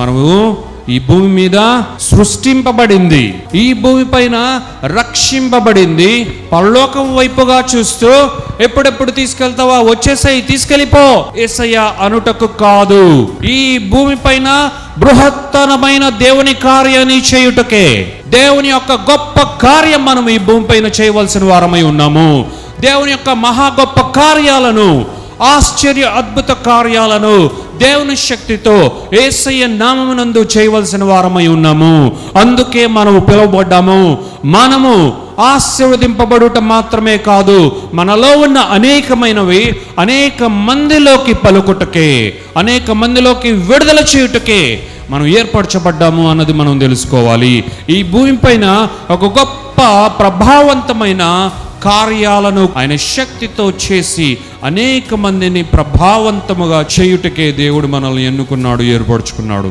మనము ఈ భూమి మీద సృష్టింపబడింది, ఈ భూమి పైన రక్షింపబడింది. పరలోకం వైపుగా చూస్తూ ఎప్పుడెప్పుడు తీసుకెళ్తావా, వచ్చేసాయి తీసుకెళ్ళిపో యేసయ్య అనుటకు కాదు. ఈ భూమి పైన బృహత్తరమైన దేవుని కార్యాన్ని చేయుటకే, దేవుని యొక్క గొప్ప కార్యం మనం ఈ భూమి పైన చేయవలసిన వారమై ఉన్నాము. దేవుని యొక్క మహా గొప్ప కార్యాలను, ఆశ్చర్య అద్భుత కార్యాలను దేవుని శక్తితో యేసయ్య నామమునందు చేయవలసిన వారమై ఉన్నాము. అందుకే మనము పిలువబడ్డాము. మనము ఆశీర్వదింపబడుట మాత్రమే కాదు, మనలో ఉన్న అనేకమైనవి అనేక మందిలోకి పలుకుటకే, అనేక మందిలోకి విడుదల చేయుటకే మనం ఏర్పరచబడ్డాము అన్నది మనం తెలుసుకోవాలి. ఈ భూమి పైన ఒక గొప్ప ప్రభావవంతమైన కార్యాలను ఆయన శక్తితో చేసి అనేక మందిని ప్రభావవంతముగా చేయుటకే దేవుడు మనల్ని ఎన్నుకున్నాడు, ఏర్పరచుకున్నాడు.